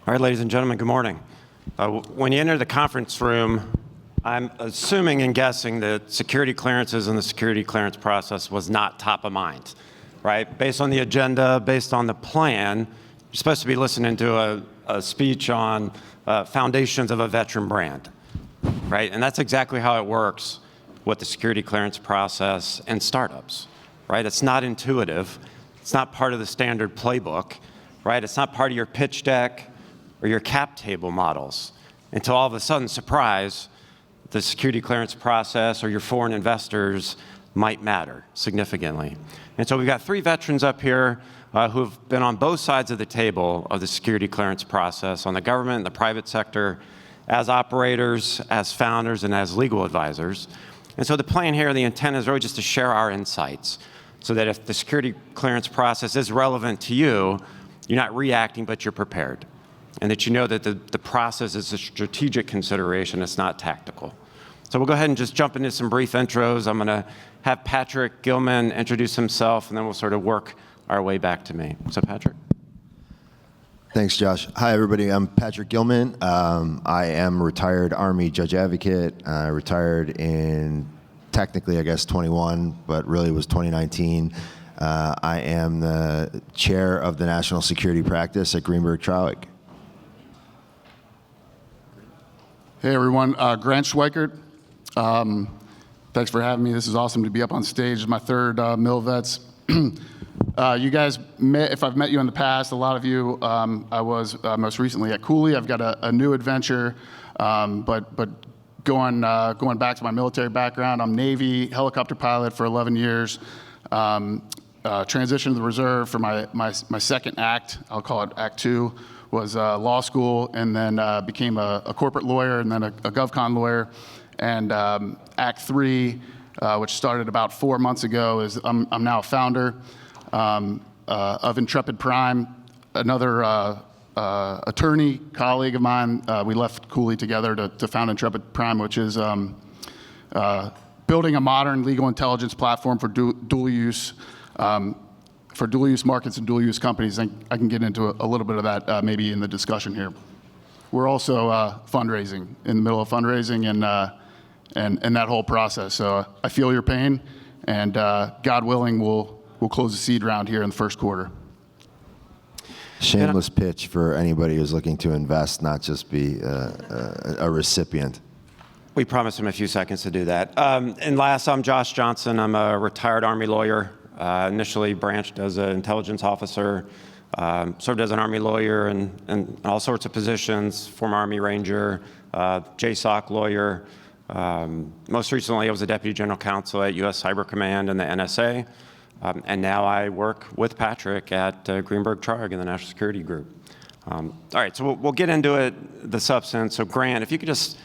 All right, ladies and gentlemen, good morning. When you enter the conference room, I'm assuming and guessing that security clearances and the security clearance process was not top of mind, right? Based on the agenda, based on the plan, you're supposed to be listening to a speech on foundations of a veteran brand, right? And that's exactly how it works with the security clearance process and startups, right? It's not intuitive. It's not part of the standard playbook, right? It's not part of your pitch deck or your cap table models until all of a sudden, surprise, the security clearance process or your foreign investors might matter significantly. And so we've got three veterans up here who've been on both sides of the table of the security clearance process, on the government and the private sector, as operators, as founders, and as legal advisors. And so the plan here, the intent is really just to share our insights so that if the security clearance process is relevant to you, you're not reacting, but you're prepared. And that you know that the process is a strategic consideration, it's not tactical. So we'll go ahead and just jump into some brief intros. I'm gonna have Patrick Gilman introduce himself, and then we'll sort of work our way back to me. So Patrick. Thanks, Josh. Hi, everybody. I'm Patrick Gilman. I am a retired Army judge advocate. I retired in, technically, I guess, 21, but really was 2019. I am the chair of the National Security Practice at Greenberg, Traurig. Hey everyone, Grant Schweikert. Thanks for having me. This is awesome to be up on stage. This is my third Mil Vets. You guys, if I've met you in the past, a lot of you, I was most recently at Cooley. I've got a new adventure, but going back to my military background, I'm Navy helicopter pilot for 11 years. Transitioned to the reserve for my second act, I'll call it Act 2. Was law school, and then became a corporate lawyer, and then a GovCon lawyer. And Act 3, which started about 4 months ago, is I'm now a founder of Intrepid Prime, another attorney colleague of mine. We left Cooley together to found Intrepid Prime, which is building a modern legal intelligence platform for dual use markets and dual use companies. I can get into a little bit of that maybe in the discussion here. We're also fundraising, in the middle of fundraising and that whole process. So I feel your pain, and God willing, we'll close the seed round here in the first quarter. Shameless pitch for anybody who's looking to invest, not just be a recipient. We promised him a few seconds to do that. And last, I'm Josh Johnson. I'm a retired Army lawyer. Initially branched as an intelligence officer, served as an Army lawyer and all sorts of positions, former Army Ranger, JSOC lawyer. Most recently, I was a Deputy General Counsel at U.S. Cyber Command and the NSA. And now I work with Patrick at Greenberg Traurig in the National Security Group. All right, so we'll get into it, the substance. So Grant, if you could just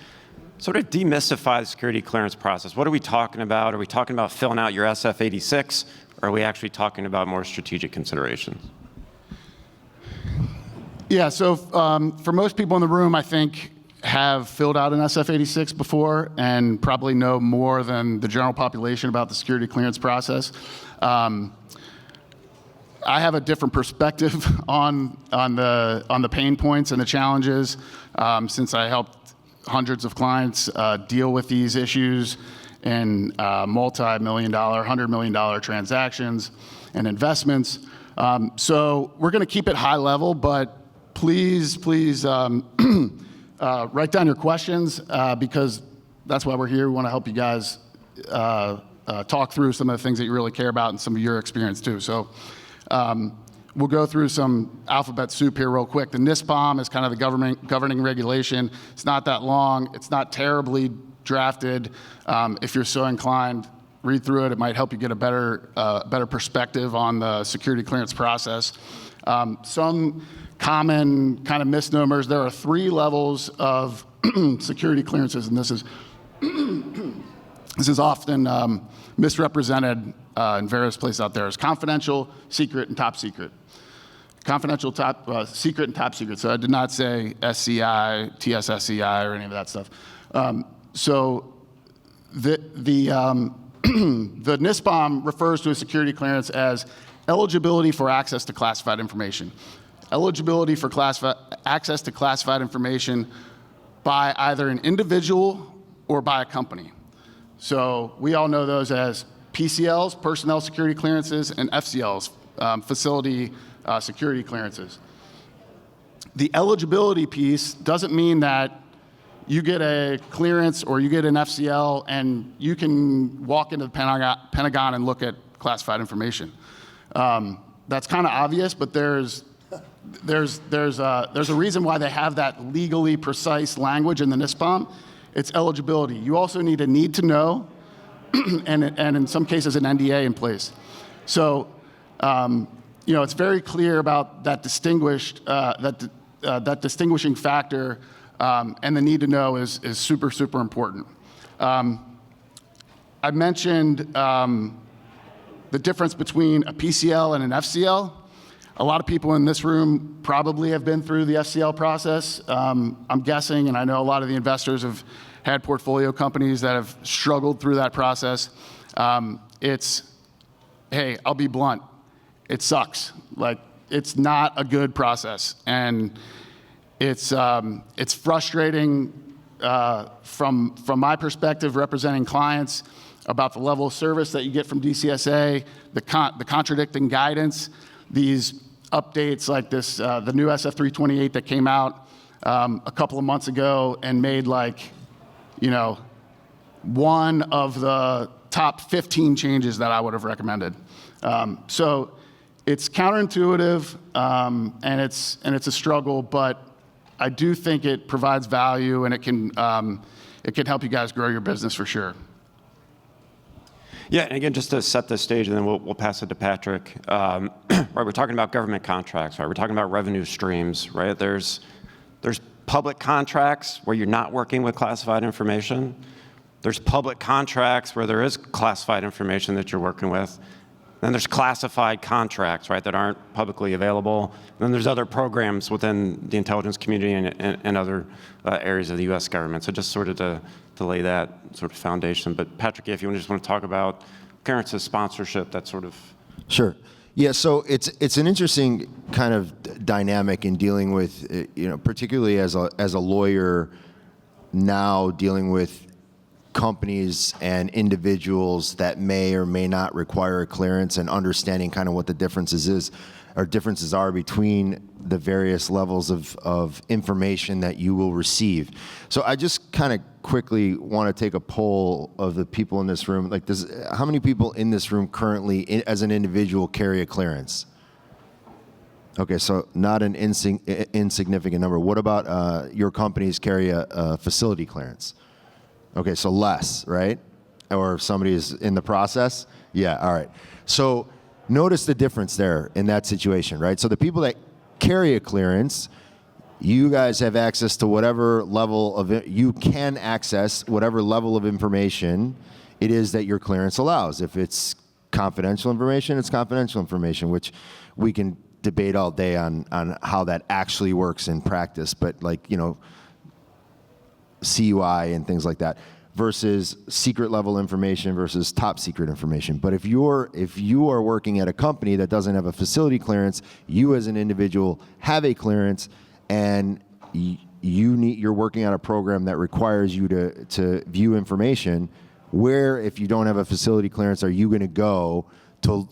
sort of demystify the security clearance process. What are we talking about? Are we talking about filling out your SF-86? Or are we actually talking about more strategic considerations? Yeah, so for most people in the room, I think, have filled out an SF-86 before and probably know more than the general population about the security clearance process. I have a different perspective on the pain points and the challenges since I helped hundreds of clients deal with these issues in multi-million dollar, $100 million transactions and investments. So we're going to keep it high level, but please write down your questions because that's why we're here. We want to help you guys talk through some of the things that you really care about and some of your experience too. So we'll go through some alphabet soup here real quick. The NISPOM is kind of the governing regulation. It's not that long. It's not terribly drafted. If you're so inclined, read through it. It might help you get a better perspective on the security clearance process. Some common kind of misnomers. There are 3 levels of security clearances, and this is often misrepresented in various places out there as confidential, secret, and top secret. Confidential, secret, and top secret. So I did not say SCI, TSSCI, or any of that stuff. So the NISPOM refers to a security clearance as eligibility for access to classified information. eligibility for access to classified information by either an individual or by a company. So we all know those as PCLs, personnel security clearances, and FCLs, facility security clearances. The eligibility piece doesn't mean that you get a clearance or you get an FCL and you can walk into the Pentagon and look at classified information. That's kind of obvious, but there's a reason why they have that legally precise language in the NISPOM. It's eligibility. You also need a need to know, and in some cases an NDA in place. So, it's very clear about that that distinguishing factor, and the need to know is super, super important. I mentioned the difference between a PCL and an FCL. A lot of people in this room probably have been through the FCL process. I'm guessing, and I know a lot of the investors have had portfolio companies that have struggled through that process. Hey, I'll be blunt, it sucks. Like, it's not a good process, and it's frustrating from my perspective, representing clients, about the level of service that you get from DCSA, the contradicting guidance, these updates like this, the new SF328 that came out a couple of months ago and made one of the top 15 changes that I would have recommended. So it's counterintuitive, and it's a struggle, but I do think it provides value, and it can help you guys grow your business for sure. Yeah, and again, just to set the stage, and then we'll pass it to Patrick. Right, we're talking about government contracts, right? We're talking about revenue streams, right? There's public contracts where you're not working with classified information. There's public contracts where there is classified information that you're working with. Then there's classified contracts, right, that aren't publicly available. Then there's other programs within the intelligence community and other areas of the U.S. government. So just sort of to lay that sort of foundation. But Patrick, if you just want to talk about clearances, sponsorship, that sort of. Sure. Yeah, so it's an interesting kind of dynamic in dealing with, particularly as a lawyer now dealing with companies and individuals that may or may not require a clearance, and understanding kind of what the differences are between the various levels of information that you will receive. So I just kind of quickly want to take a poll of the people in this room. How many people in this room currently, as an individual, carry a clearance? Okay, so not an insignificant number. What about your companies carry a facility clearance? Okay, so less, right? Or if somebody is in the process? Yeah, all right. So notice the difference there in that situation, right? So the people that carry a clearance, you guys have access to whatever level of, you can access whatever level of information it is that your clearance allows. If it's confidential information, it's confidential information, which we can debate all day on how that actually works in practice, but CUI and things like that, versus secret level information versus top secret information. But if you are working at a company that doesn't have a facility clearance, you as an individual have a clearance, and you're working on a program that requires you to view information. Where, if you don't have a facility clearance, are you going to go to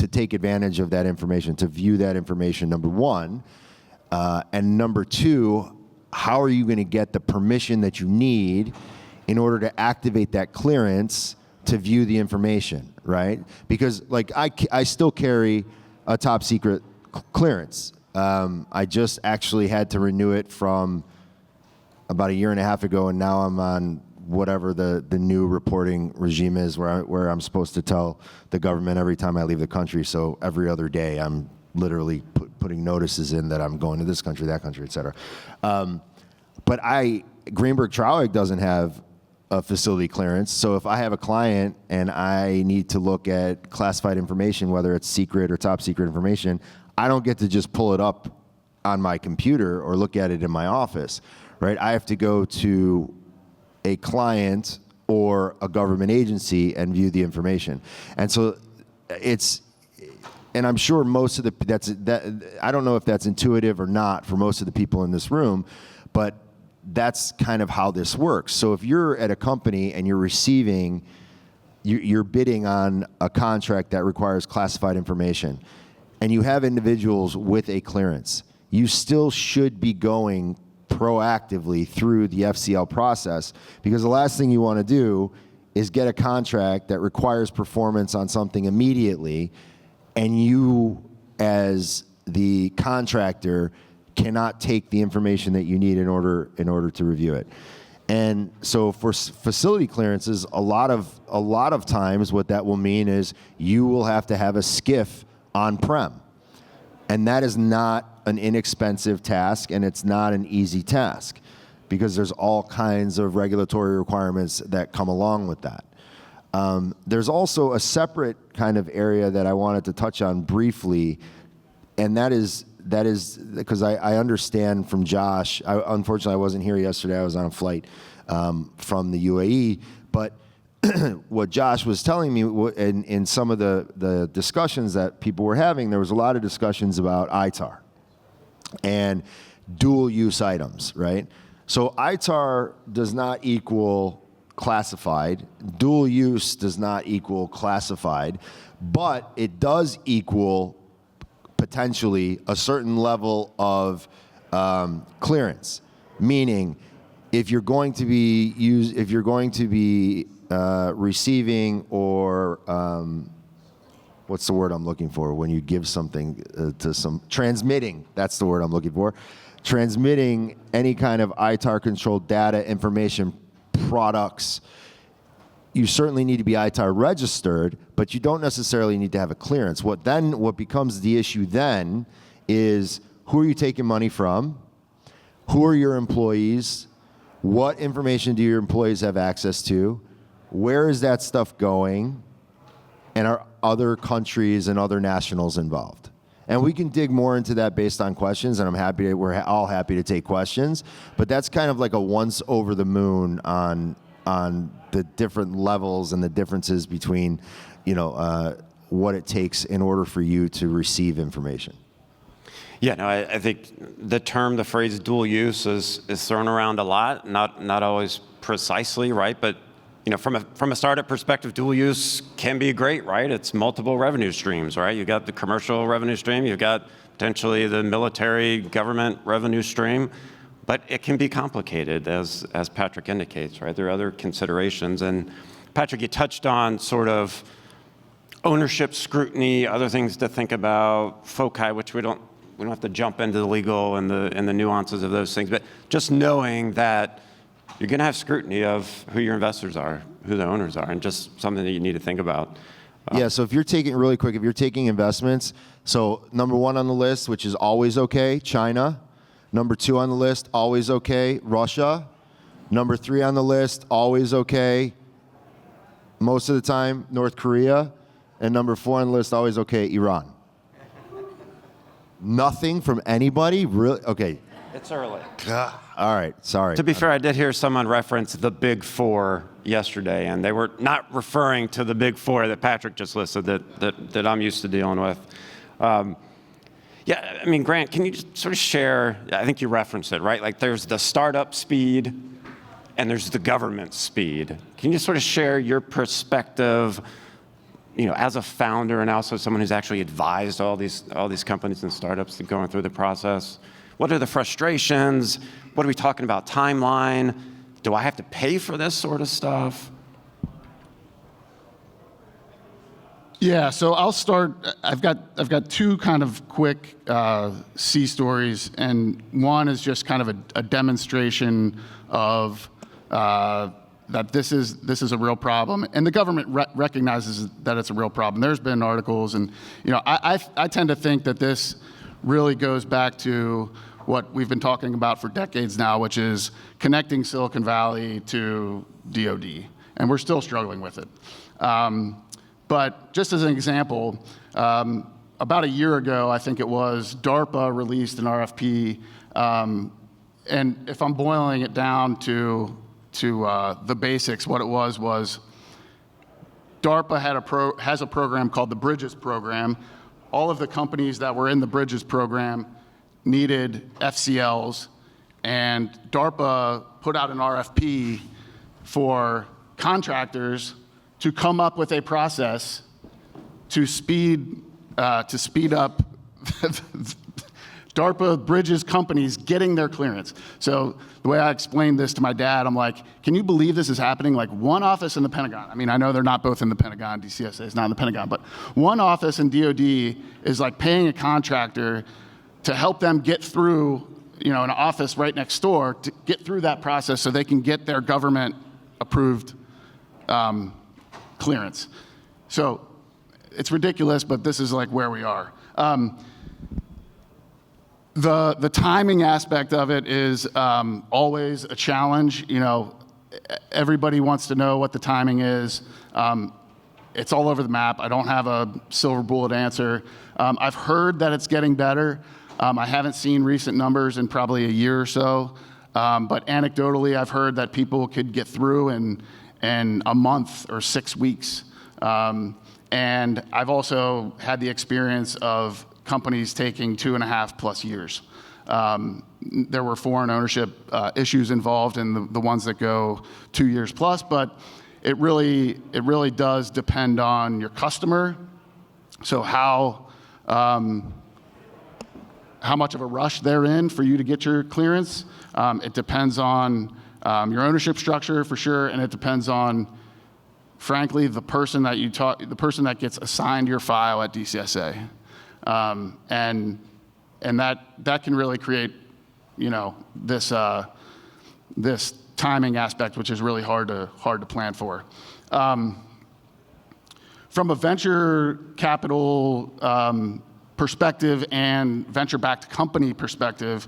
take advantage of that information, to view that information, number one, and number two, how are you going to get the permission that you need in order to activate that clearance to view the information, right? Because I still carry a top secret clearance. I just actually had to renew it from about a year and a half ago, and now I'm on whatever the new reporting regime is, where I'm supposed to tell the government every time I leave the country. So every other day I'm literally putting notices in that I'm going to this country, that country, et cetera. But Greenberg Traurig doesn't have a facility clearance. So if I have a client and I need to look at classified information, whether it's secret or top secret information, I don't get to just pull it up on my computer or look at it in my office, right? I have to go to a client or a government agency and view the information. And so and I'm sure most of I don't know if that's intuitive or not for most of the people in this room, but that's kind of how this works. So if you're at a company and you're bidding on a contract that requires classified information, and you have individuals with a clearance, you still should be going proactively through the FCL process, because the last thing you want to do is get a contract that requires performance on something immediately, and you, as the contractor, cannot take the information that you need in order to review it. And so for facility clearances, a lot of times what that will mean is you will have to have a SCIF on-prem. And that is not an inexpensive task, and it's not an easy task, because there's all kinds of regulatory requirements that come along with that. There's also a separate kind of area that I wanted to touch on briefly, and that is because I understand from Josh. Unfortunately, I wasn't here yesterday. I was on a flight from the UAE. But what Josh was telling me in some of the discussions that people were having, there was a lot of discussions about ITAR and dual use items, right? So ITAR does not equal classified. Dual use does not equal classified, but it does equal potentially a certain level of clearance. Meaning, if you're going to be receiving or what's the word I'm looking for when you give something to transmitting, that's the word I'm looking for, transmitting any kind of ITAR controlled data, information, products, you certainly need to be ITAR registered, but you don't necessarily need to have a clearance. What becomes the issue then is, who are you taking money from? Who are your employees? What information do your employees have access to? Where is that stuff going? And are other countries and other nationals involved? And we can dig more into that based on questions, and we're all happy to take questions. But that's kind of like a once over the moon on the different levels and the differences between, what it takes in order for you to receive information. Yeah, no, I think the phrase dual use is thrown around a lot, not always precisely, right? But from a startup perspective, dual use can be great, right? It's multiple revenue streams, right? You've got the commercial revenue stream, you've got potentially the military government revenue stream, but it can be complicated, as Patrick indicates, right? There are other considerations. And Patrick, you touched on sort of ownership scrutiny, other things to think about, foci, which we don't have to jump into the legal and the nuances of those things, but just knowing that you're going to have scrutiny of who your investors are, who the owners are, and just something that you need to think about. Yeah, so if you're taking investments, so number one on the list, which is always okay, China. Number two on the list, always okay, Russia. Number three on the list, always okay, most of the time, North Korea. And number four on the list, always okay, Iran. Nothing from anybody? Really? Okay. It's early. All right, sorry. To be fair, I did hear someone reference the big four yesterday, and they were not referring to the big four that Patrick just listed that I'm used to dealing with. Yeah, I mean, Grant, can you just sort of share, I think you referenced it, right? Like there's the startup speed and there's the government speed. Can you just sort of share your perspective, as a founder and also someone who's actually advised all these companies and startups that going through the process? What are the frustrations? What are we talking about timeline? Do I have to pay for this sort of stuff? Yeah, so I'll start. I've got two kind of quick C stories, and one is just kind of a demonstration of that this is a real problem, and the government recognizes that it's a real problem. There's been articles, and I tend to think that this really goes back to what we've been talking about for decades now, which is connecting Silicon Valley to DoD, and we're still struggling with it. But just as an example, about a year ago, I think it was, DARPA released an RFP, and if I'm boiling it down to the basics, what it was DARPA has a program called the Bridges program, all of the companies that were in the Bridges program needed FCLs, and DARPA put out an RFP for contractors to come up with a process to speed up DARPA Bridges companies getting their clearance. So the way I explained this to my dad, I'm like, can you believe this is happening? Like one office in the Pentagon, I mean, I know they're not both in the Pentagon, DCSA is not in the Pentagon, but one office in DOD is like paying a contractor to help them get through, an office right next door to get through that process so they can get their government approved clearance. So it's ridiculous, but this is like where we are. The timing aspect of it is always a challenge. Everybody wants to know what the timing is. It's all over the map. I don't have a silver bullet answer. I've heard that it's getting better. I haven't seen recent numbers in probably a year or so, but anecdotally, I've heard that people could get through in a month or 6 weeks. And I've also had the experience of companies taking 2.5+ years. There were foreign ownership issues involved in the ones that go 2 years plus, but it really does depend on your customer. So how much of a rush they're in for you to get your clearance. It depends on your ownership structure for sure, and it depends on, frankly, the person that gets assigned your file at DCSA. And that can really create, this timing aspect, which is really hard to plan for. From a venture capital perspective and venture-backed company perspective,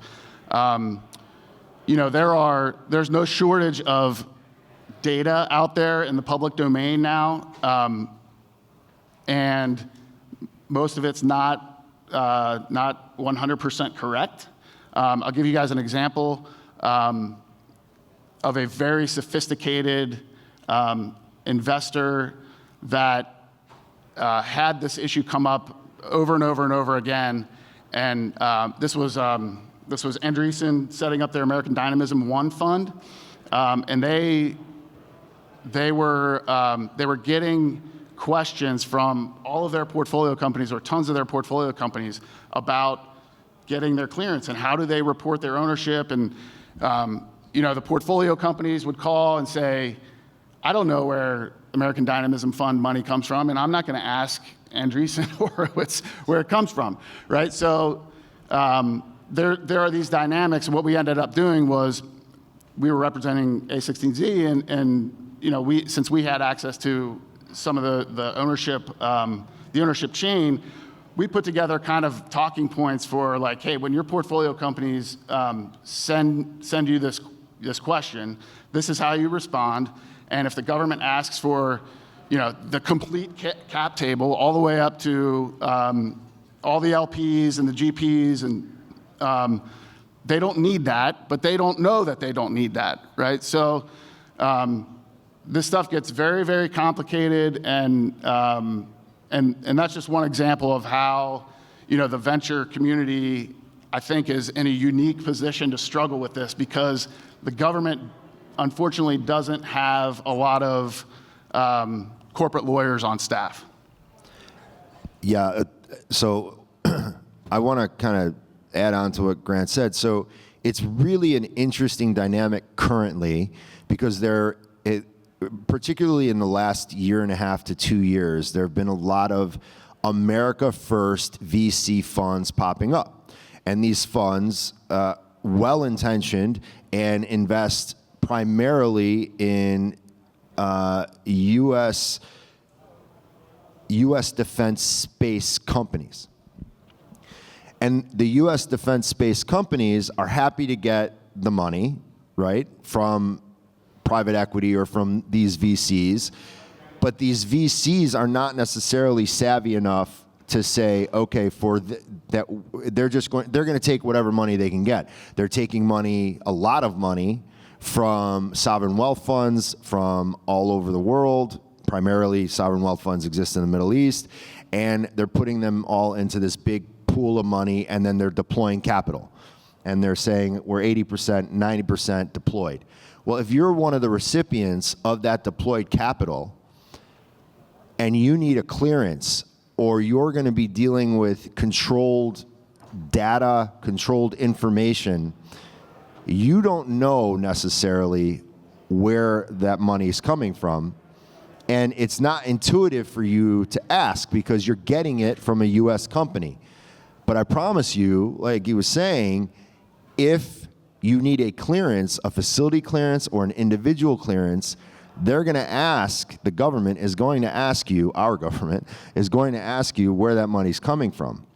there's no shortage of data out there in the public domain now, and most of it's not 100% correct. I'll give you guys an example of a very sophisticated investor that had this issue come up over and over and over again, and this was Andreessen setting up their American Dynamism One fund, and they were getting questions from all of their portfolio companies or tons of their portfolio companies about getting their clearance and how do they report their ownership. And the portfolio companies would call and say, I don't know where American Dynamism Fund money comes from, and I'm not going to ask Andreessen Horowitz where it comes from, right? So there are these dynamics, and what we ended up doing was we were representing A16Z, and since we had access to some of the ownership chain, we put together kind of talking points for like, hey, when your portfolio companies send you this question, this is how you respond. And if the government asks for, the complete cap table all the way up to all the LPs and the GPs, and they don't need that, but they don't know that they don't need that, right? So this stuff gets very, very complicated, and that's just one example of how, the venture community, I think, is in a unique position to struggle with this because the government, unfortunately, doesn't have a lot of corporate lawyers on staff. Yeah, so I want to kind of add on to what Grant said. So it's really an interesting dynamic currently because particularly in the last 1.5 to 2 years, there have been a lot of America First VC funds popping up. And these funds, well-intentioned and invest primarily in U.S. defense space companies. And the U.S. defense space companies are happy to get the money, right, from private equity or from these VCs, but these VCs are not necessarily savvy enough to say, okay, that they're going to take whatever money they can get. They're taking money, a lot of money, from sovereign wealth funds from all over the world, primarily sovereign wealth funds exist in the Middle East, and they're putting them all into this big pool of money, and then they're deploying capital. And they're saying we're 80%, 90% deployed. Well, if you're one of the recipients of that deployed capital and you need a clearance, or you're going to be dealing with controlled data, controlled information, you don't know necessarily where that money is coming from. And it's not intuitive for you to ask because you're getting it from a U.S. company. But I promise you, like he was saying, if you need a clearance, a facility clearance or an individual clearance, they're going to ask, the government is going to ask you, our government is going to ask you where that money's coming from.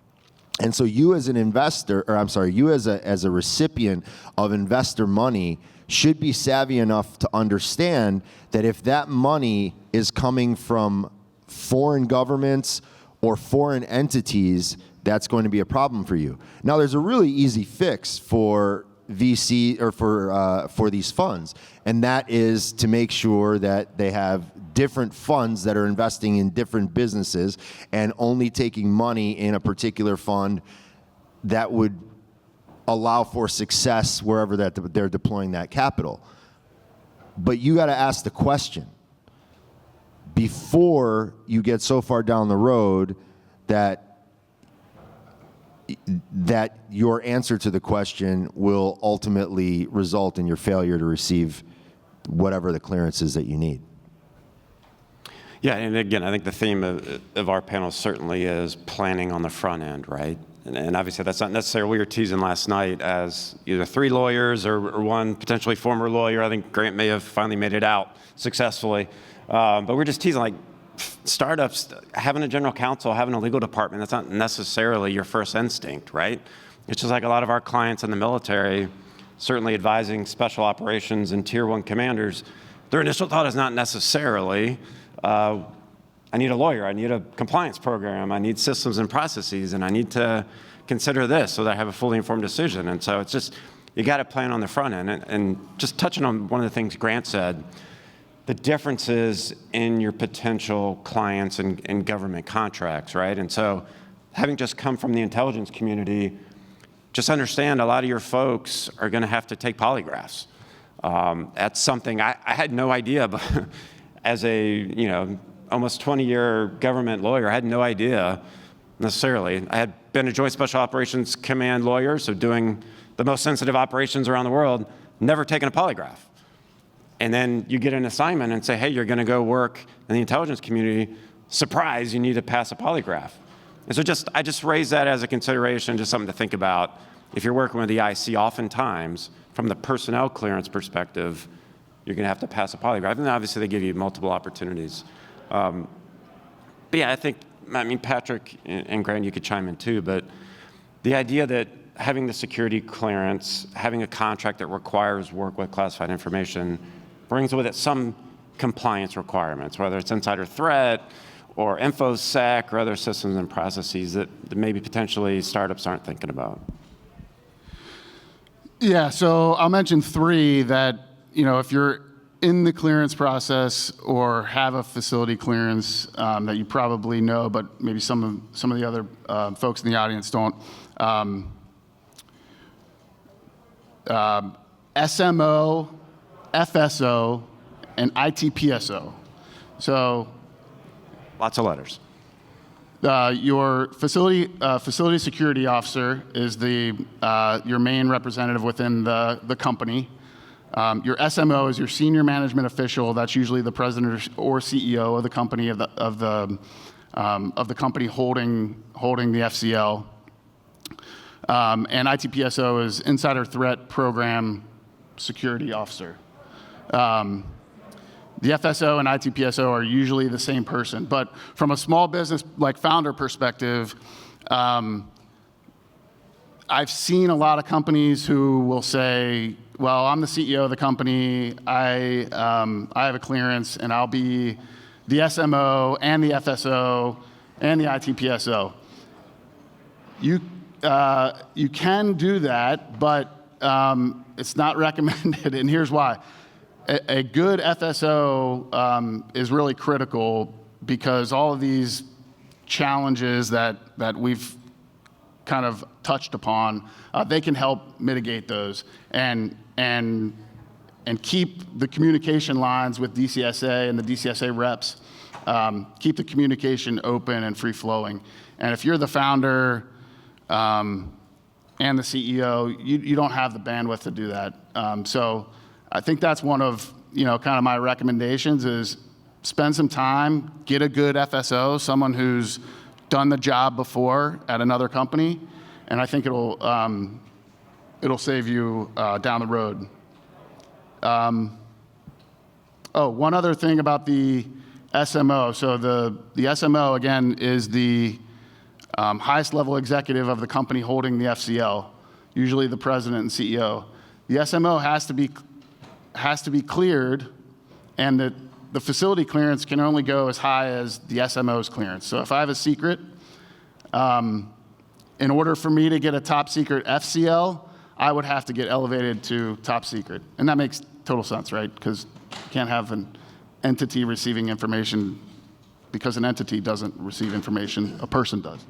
And so you as an investor, or I'm sorry, you as a recipient of investor money should be savvy enough to understand that if that money is coming from foreign governments or foreign entities, that's going to be a problem for you. Now, there's a really easy fix for VC or for these funds, and that is to make sure that they have different funds that are investing in different businesses and only taking money in a particular fund that would allow for success wherever that they're deploying that capital. But you got to ask the question before you get so far down the road that your answer to the question will ultimately result in your failure to receive whatever the clearance is that you need. Yeah, and again, I think the theme of our panel certainly is planning on the front end, right? And obviously that's not necessarily what we were teasing last night as either 3 lawyers or one potentially former lawyer. I think Grant may have finally made it out successfully. But we're just teasing, like, startups, having a general counsel, having a legal department, that's not necessarily your first instinct, right? It's just like a lot of our clients in the military, certainly advising special operations and tier 1 commanders, their initial thought is not necessarily, I need a lawyer, I need a compliance program, I need systems and processes, and I need to consider this so that I have a fully informed decision. And so it's just, you got to plan on the front end. And just touching on one of the things Grant said, the differences in your potential clients and government contracts, right? And so having just come from the intelligence community, just understand a lot of your folks are going to have to take polygraphs. That's something I had no idea, but as a almost 20-year government lawyer, I had no idea necessarily. I had been a Joint Special Operations Command lawyer, so doing the most sensitive operations around the world, never taken a polygraph. And then you get an assignment and say, hey, you're going to go work in the intelligence community. Surprise, you need to pass a polygraph. And so I just raise that as a consideration, just something to think about. If you're working with the IC, oftentimes, from the personnel clearance perspective, you're going to have to pass a polygraph. And obviously, they give you multiple opportunities. But yeah, I mean, Patrick and Grant, you could chime in too, but the idea that having the security clearance, having a contract that requires work with classified information, brings with it some compliance requirements, whether it's insider threat or InfoSec or other systems and processes that maybe potentially startups aren't thinking about. Yeah, so I'll mention 3 that, if you're in the clearance process or have a facility clearance that you probably know, but maybe some of the other folks in the audience don't. SMO, FSO, and ITPSO. So Lots of letters. Your facility security officer is your main representative within the company. Your SMO is your senior management official. That's usually the president or CEO of the company of the company holding the FCL. And ITPSO is Insider Threat Program Security Officer. The FSO and ITPSO are usually the same person, but from a small business like founder perspective, I've seen a lot of companies who will say, well, I'm the CEO of the company, I have a clearance, and I'll be the SMO and the FSO and the ITPSO. You can do that, but it's not recommended, and here's why. a good FSO is really critical because all of these challenges that we've kind of touched upon, they can help mitigate those and keep the communication lines with DCSA and the DCSA reps, keep the communication open and free flowing. And if you're the founder and the CEO, you don't have the bandwidth to do that. So I think that's one of, kind of my recommendations is spend some time, get a good FSO, someone who's done the job before at another company, and I think it'll save you down the road. One other thing about the SMO. So the SMO, again, is the highest level executive of the company holding the FCL, usually the president and CEO. The SMO has to be cleared, and the facility clearance can only go as high as the SMO's clearance. So if I have a secret, in order for me to get a top secret FCL, I would have to get elevated to top secret. And that makes total sense, right? Because you can't have an entity receiving information because an entity doesn't receive information, a person does.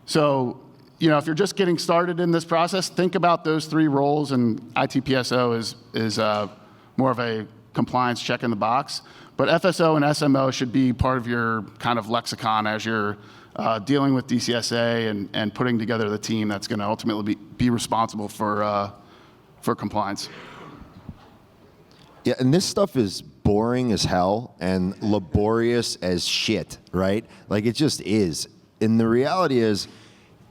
So, if you're just getting started in this process, think about those 3 roles, and ITPSO is more of a compliance check in the box. But FSO and SMO should be part of your kind of lexicon as you're dealing with DCSA and putting together the team that's going to ultimately be responsible for compliance. Yeah, and this stuff is boring as hell and laborious as shit, right? Like, it just is. And the reality is,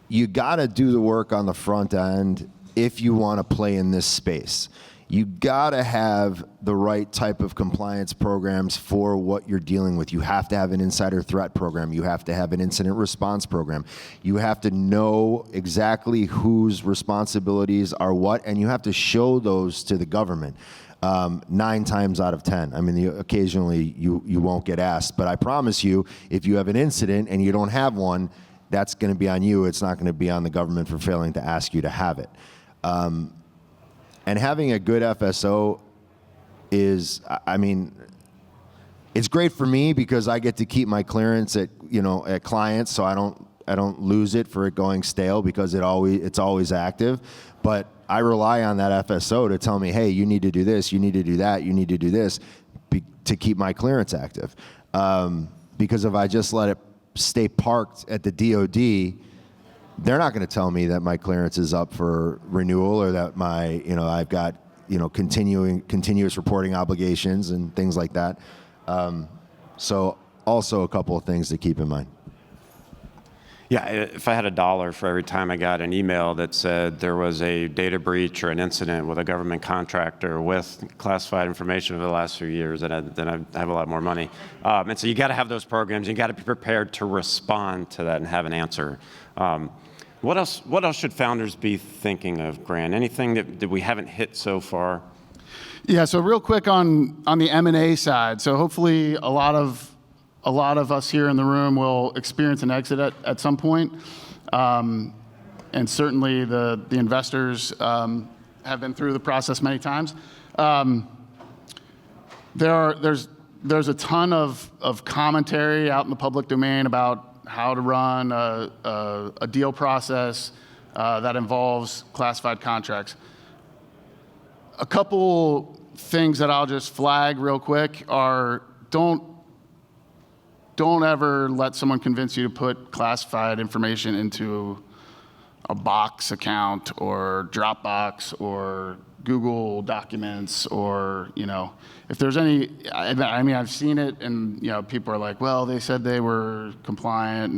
you got to do the work on the front end if you want to play in this space. You got to have the right type of compliance programs for what you're dealing with. You have to have an insider threat program. You have to have an incident response program. You have to know exactly whose responsibilities are what, and you have to show those to the government. 9 times out of 10. I mean, occasionally you won't get asked, but I promise you, if you have an incident and you don't have one, that's going to be on you. It's not going to be on the government for failing to ask you to have it. And having a good FSO is, it's great for me because I get to keep my clearance at clients, so I don't lose it for it going stale because it's always active. But I rely on that FSO to tell me, hey, you need to do this, you need to do that, you need to do this to keep my clearance active. Because if I just let it stay parked at the DOD, they're not going to tell me that my clearance is up for renewal or that I've got, continuous reporting obligations and things like that. So also a couple of things to keep in mind. Yeah, if I had $1 for every time I got an email that said there was a data breach or an incident with a government contractor with classified information over the last few years, then I have a lot more money. And so you got to have those programs. You got to be prepared to respond to that and have an answer. What else should founders be thinking of, Grant? Anything that we haven't hit so far? Yeah. So real quick on the M&A side. So hopefully a lot of us here in the room will experience an exit at some point. And certainly the investors have been through the process many times. There's a ton of commentary out in the public domain about how to run a deal process that involves classified contracts. A couple things that I'll just flag real quick are don't ever let someone convince you to put classified information into a Box account or Dropbox or Google Documents or, if there's any, I've seen it and, people are like, well, they said they were compliant.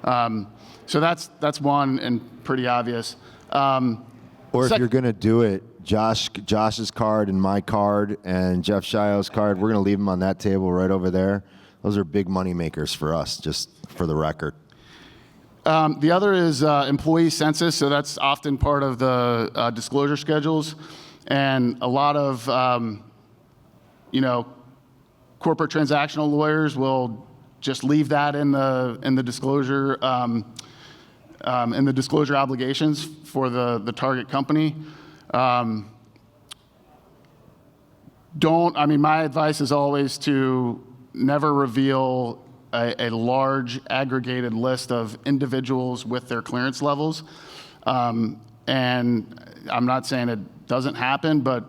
And so that's one and pretty obvious. Or if you're going to do it, Josh's card and my card and Jeff Shio's card, we're going to leave them on that table right over there. Those are big money makers for us, just for the record. The other is employee census, so that's often part of the disclosure schedules, and a lot of corporate transactional lawyers will just leave that in the disclosure obligations for the target company. my advice is always to never reveal a large aggregated list of individuals with their clearance levels. And I'm not saying it doesn't happen, but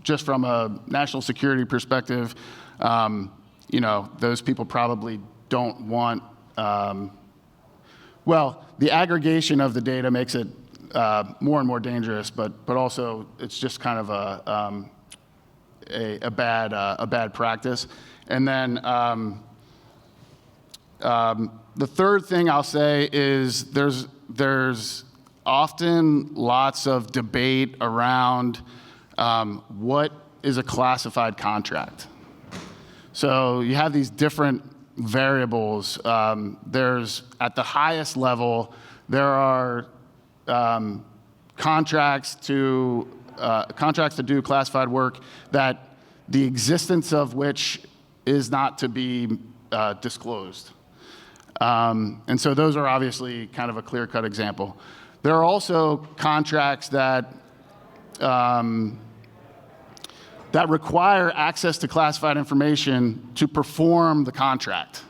just from a national security perspective, those people probably don't want, the aggregation of the data makes it more and more dangerous, but also it's just kind of a bad practice. And then the third thing I'll say is there's often lots of debate around what is a classified contract. So you have these different variables. There's, at the highest level, there are contracts to do classified work that the existence of which is not to be disclosed. And so those are obviously kind of a clear-cut example. There are also contracts that require access to classified information to perform the contract.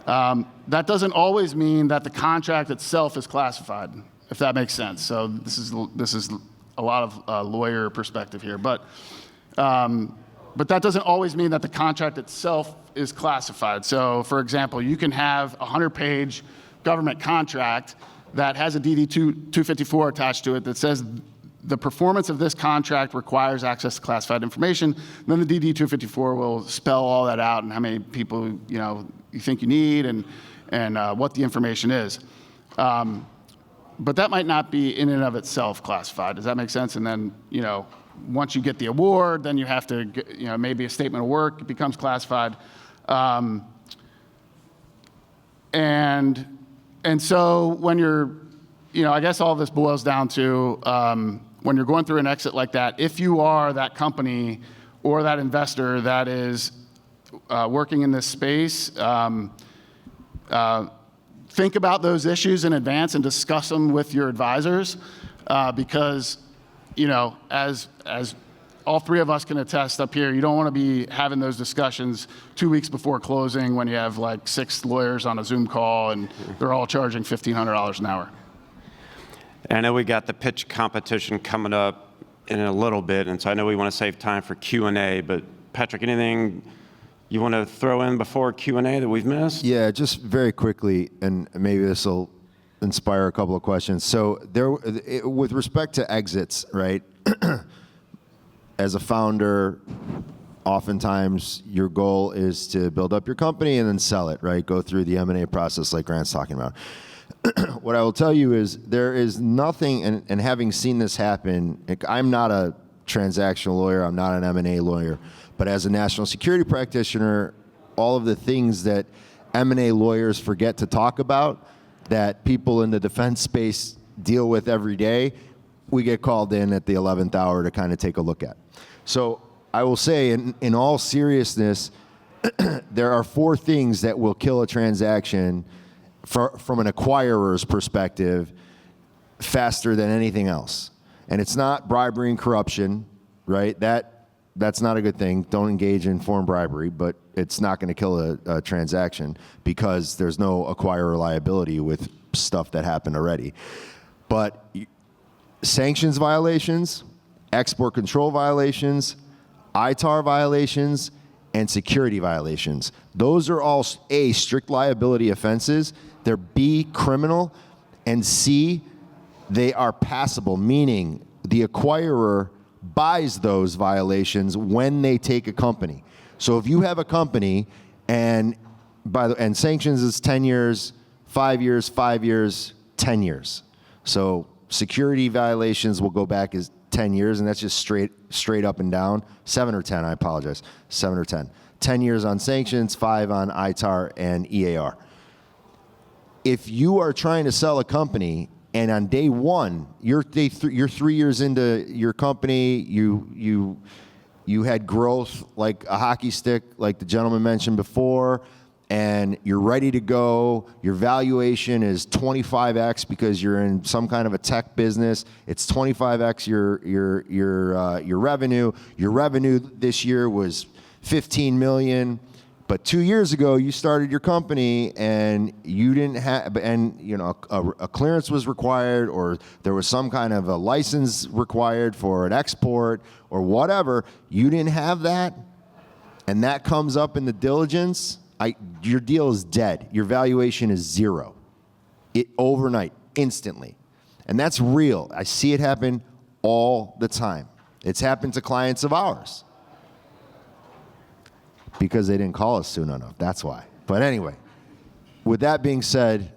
That doesn't always mean that the contract itself is classified, if that makes sense. So this is a lot of lawyer perspective here, but that doesn't always mean that the contract itself is classified. So, for example, you can have a 100-page government contract that has a DD-254 attached to it that says the performance of this contract requires access to classified information. Then the DD-254 will spell all that out and how many people you think you need and what the information is. But that might not be in and of itself classified. Does that make sense? And then once you get the award, then you have to get, maybe a statement of work becomes classified. And so when you're, I guess all this boils down to when you're going through an exit like that, if you are that company or that investor that is working in this space, think about those issues in advance and discuss them with your advisors, because as all three of us can attest up here, you don't want to be having those discussions 2 weeks before closing when you have like 6 lawyers on a Zoom call and they're all charging $1,500 an hour. And I know we got the pitch competition coming up in a little bit, and so I know we want to save time for Q&A, but Patrick, anything you want to throw in before Q&A that we've missed? Yeah, just very quickly, and maybe this will inspire a couple of questions. So with respect to exits, right, as a founder, oftentimes your goal is to build up your company and then sell it, right? Go through the M&A process like Grant's talking about. What I will tell you is there is nothing, and having seen this happen, I'm not a transactional lawyer, I'm not an M&A lawyer, but as a national security practitioner, all of the things that M&A lawyers forget to talk about that people in the defense space deal with every day, we get called in at the 11th hour to kind of take a look at. So I will say, in all seriousness, there are 4 things that will kill a transaction from an acquirer's perspective faster than anything else. And it's not bribery and corruption, right? That's not a good thing. Don't engage in foreign bribery, but it's not going to kill a transaction because there's no acquirer liability with stuff that happened already. But sanctions violations, export control violations, ITAR violations, and security violations. Those are all A, strict liability offenses. They're B, criminal, and C, they are passable, meaning the acquirer buys those violations when they take a company. So if you have a company and sanctions is 10 years, 5 years, 5 years, 10 years. So security violations will go back as 10 years, and that's just straight up and down. 7 or 10, I apologize. 7 or 10. 10 years on sanctions, 5 on ITAR and EAR. If you are trying to sell a company and on day one, you're 3 years into your company, you had growth like a hockey stick, like the gentleman mentioned before, and you're ready to go. Your valuation is 25x because you're in some kind of a tech business. It's 25x your revenue. Your revenue this year was 15 million. But 2 years ago, you started your company and you didn't have, and you know, a clearance was required, or there was some kind of a license required for an export or whatever. You didn't have that, and that comes up in the diligence. Your deal is dead. Your valuation is zero. Overnight, instantly. And that's real. I see it happen all the time. It's happened to clients of ours. Because they didn't call us soon enough, that's why. But anyway, with that being said.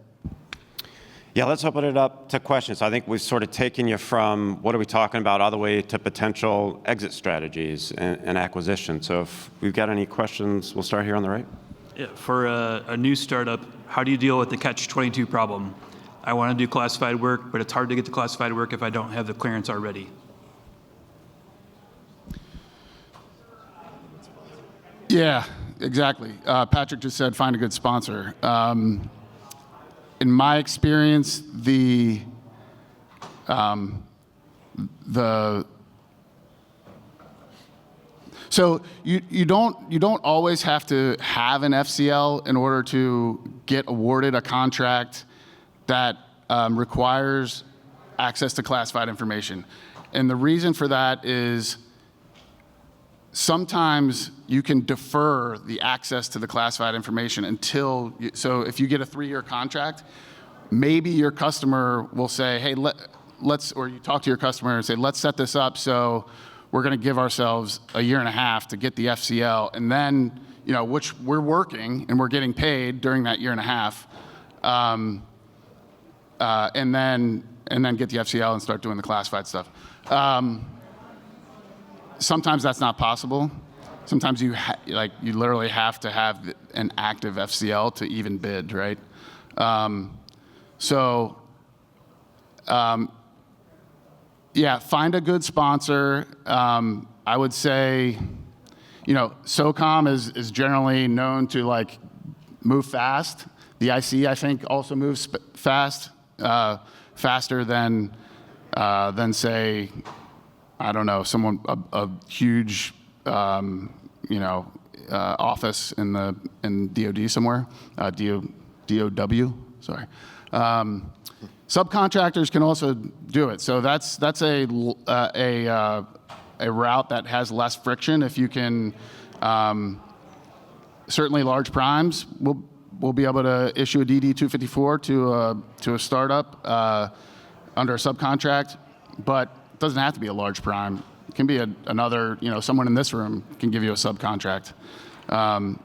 Yeah, let's open it up to questions. I think we've sort of taken you from what are we talking about all the way to potential exit strategies and acquisition. So if we've got any questions, we'll start here on the right. Yeah, for a new startup, how do you deal with the catch-22 problem? I want to do classified work, but it's hard to get the classified work if I don't have the clearance already. Yeah, exactly. Patrick just said find a good sponsor. In my experience, so you don't always have to have an FCL in order to get awarded a contract that requires access to classified information. And the reason for that is sometimes you can defer the access to the classified information until, so if you get a 3-year contract, maybe your customer will say, hey, let's, or you talk to your customer and say, let's set this up so we're going to give ourselves a year and a half to get the FCL, and then, you know, which we're working and we're getting paid during that year and a half, and then get the FCL and start doing the classified stuff. Sometimes that's not possible. Sometimes you literally have to have an active FCL to even bid, right? Yeah, find a good sponsor. I would say, you know, SOCOM is generally known to like move fast. The IC, I think, also moves fast, faster than say, I don't know, someone, a huge, you know, office in DOD somewhere, DOW, sorry. Subcontractors can also do it. So that's a route that has less friction. If you can, certainly large primes will be able to issue a DD 254 to a startup under a subcontract, but it doesn't have to be a large prime. It can be another, you know, someone in this room can give you a subcontract.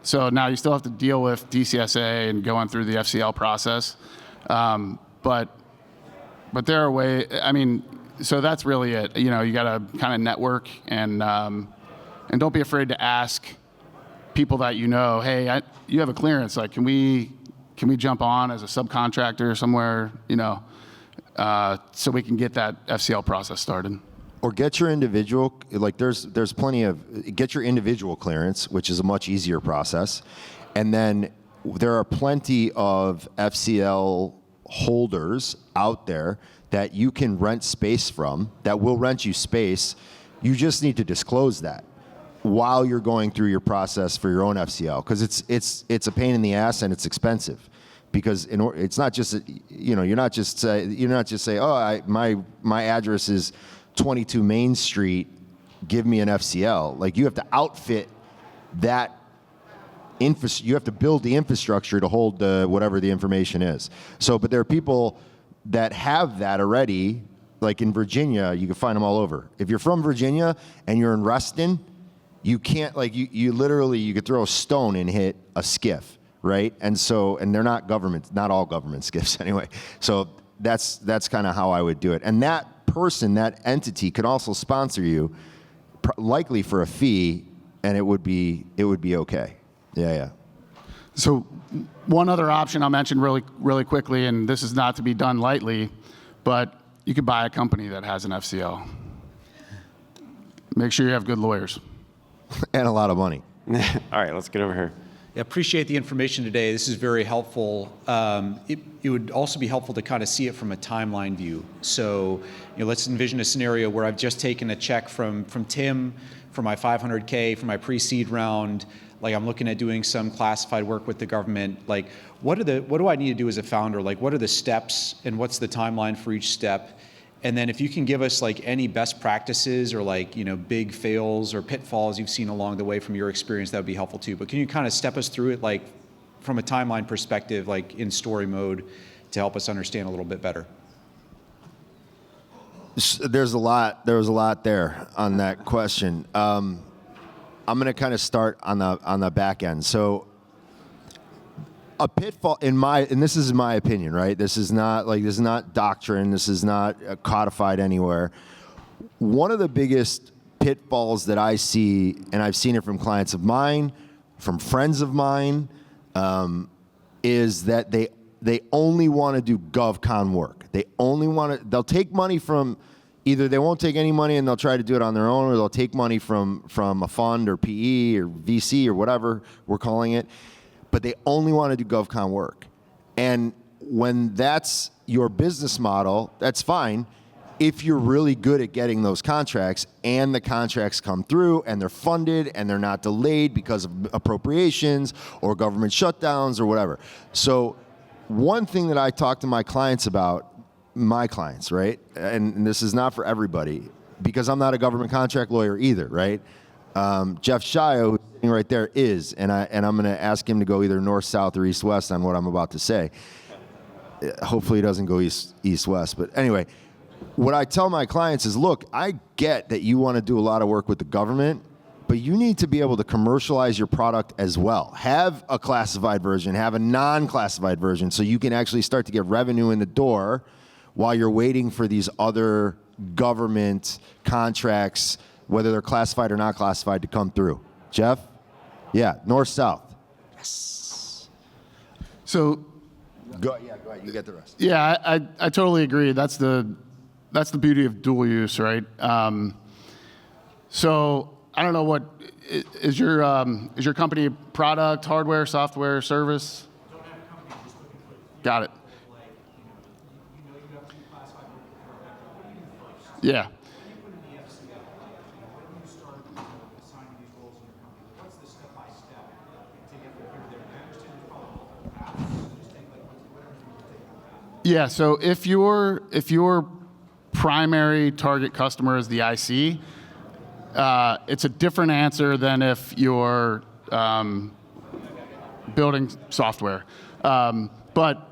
So now you still have to deal with DCSA and going through the FCL process. But there are ways, I mean, so that's really it. You know, you got to kind of network and don't be afraid to ask people that you know, hey, you have a clearance, like, can we jump on as a subcontractor somewhere, you know, so we can get that FCL process started. Or get your individual, like there's plenty of, get your individual clearance, which is a much easier process. And then there are plenty of FCL holders out there that you can rent space from, that will rent you space. You just need to disclose that while you're going through your process for your own FCL, because it's a pain in the ass and it's expensive. Because it's not just, you know, you're not just say, oh, my address is 22 Main Street, give me an FCL. Like, you have to outfit that you have to build the infrastructure to hold whatever the information is. So, but there are people that have that already. Like in Virginia, you can find them all over. If you're from Virginia and you're in Reston, you can't, like, you literally, you could throw a stone and hit a SCIF, right? And so, and they're not government, not all government SCIFs anyway. So that's kind of how I would do it. And that person, that entity could also sponsor you, likely for a fee, and it would be okay. Yeah. So one other option I'll mention really quickly, and this is not to be done lightly, but you could buy a company that has an FCL. Make sure you have good lawyers. And a lot of money. All right, let's get over here. appreciate the information today. This is very helpful. It would also be helpful to kind of see it from a timeline view. So, let's envision a scenario where I've just taken a check from Tim for my 500K for my pre-seed round. Like, I'm looking at doing some classified work with the government. Like, what do I need to do as a founder? Like, what are the steps and what's the timeline for each step? And then if you can give us like any best practices or like, big fails or pitfalls you've seen along the way from your experience, that would be helpful too. But can you kind of step us through it, like from a timeline perspective, like in story mode, to help us understand a little bit better? There was a lot there on that question. I'm going to kind of start on the back end. So a pitfall and this is my opinion, right? This is not doctrine. This is not codified anywhere. One of the biggest pitfalls that I see, and I've seen it from clients of mine, from friends of mine, is that they only want to do GovCon work. They'll take money from, either they won't take any money and they'll try to do it on their own, or they'll take money from a fund or PE or VC or whatever we're calling it, but they only want to do GovCon work. And when that's your business model, that's fine if you're really good at getting those contracts and the contracts come through and they're funded and they're not delayed because of appropriations or government shutdowns or whatever. So one thing that I talk to my clients about, right? And this is not for everybody, because I'm not a government contract lawyer either, right? Jeff Shio, who's sitting right there, is, and I'm going to ask him to go either north, south, or east, west on what I'm about to say. Hopefully he doesn't go east, west. But anyway, what I tell my clients is, look, I get that you want to do a lot of work with the government, but you need to be able to commercialize your product as well. Have a classified version, have a non-classified version, so you can actually start to get revenue in the door while you're waiting for these other government contracts, whether they're classified or not classified, to come through. Jeff? Yeah, north, south. Yes. So, go ahead, you get the rest. yeah, I totally agree. That's the beauty of dual use, right? So I don't know, what is your company product, hardware, software, service? Don't have a company, just looking for. Got it. Like, you have to be classified with what do you do first? Yeah. When you put in the FCL, when you start assigning these roles in your company, what's the step-by-step to get from here to there? I understand there's probably multiple paths, just take like whatever you take on that. Yeah, so if your primary target customer is the IC, it's a different answer than if you're building software. But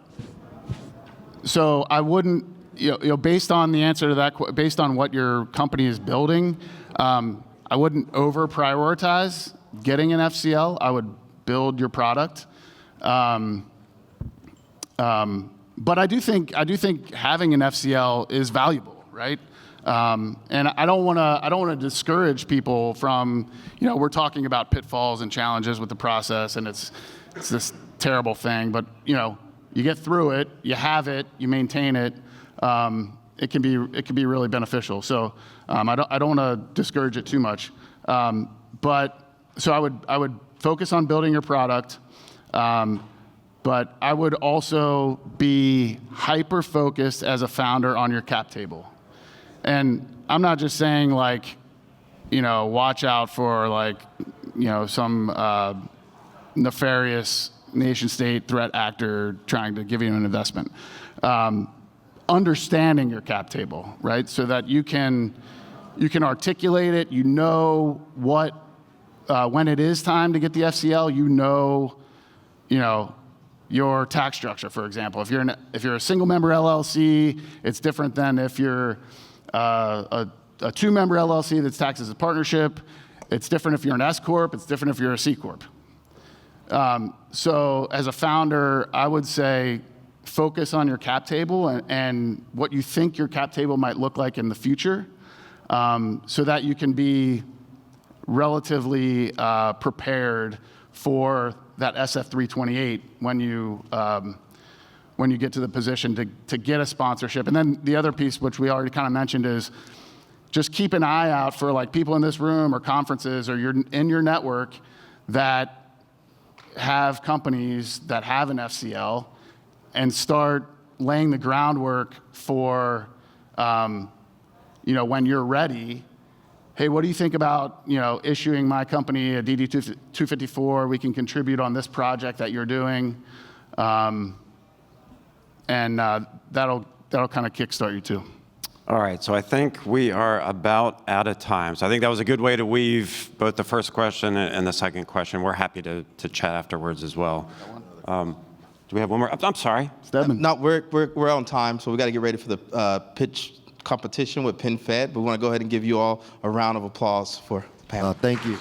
so I wouldn't, based on the answer to that, based on what your company is building, I wouldn't over prioritize getting an FCL. I would build your product. But I do think having an FCL is valuable, right? And I don't want to discourage people from, we're talking about pitfalls and challenges with the process, and it's this terrible thing. But you get through it, you have it, you maintain it. It can be really beneficial. So I don't want to discourage it too much. But so I would focus on building your product. But I would also be hyper-focused as a founder on your cap table. And I'm not just saying watch out for some nefarious nation-state threat actor trying to give you an investment. Understanding your cap table, right? So that you can articulate it, what, when it is time to get the FCL, your tax structure, for example. If you're a single-member LLC, it's different than if you're a two-member LLC that's taxed as a partnership. It's different if you're an S corp. It's different if you're a C corp. So as a founder, I would say focus on your cap table and what you think your cap table might look like in the future, so that you can be relatively prepared for that SF328 when you get to the position to get a sponsorship. And then the other piece, which we already kind of mentioned, is just keep an eye out for people in this room or conferences or in your network that have companies that have an FCL and start laying the groundwork for, when you're ready. Hey, what do you think about, issuing my company a DD 254? We can contribute on this project that you're doing, and that'll kind of kickstart you too. All right, so I think we are about out of time. So I think that was a good way to weave both the first question and the second question. We're happy to chat afterwards as well. Do we have one more? I'm sorry. Stedman. No, we're on time, so we got to get ready for the pitch competition with PenFed. But we want to go ahead and give you all a round of applause for the panel. Thank you.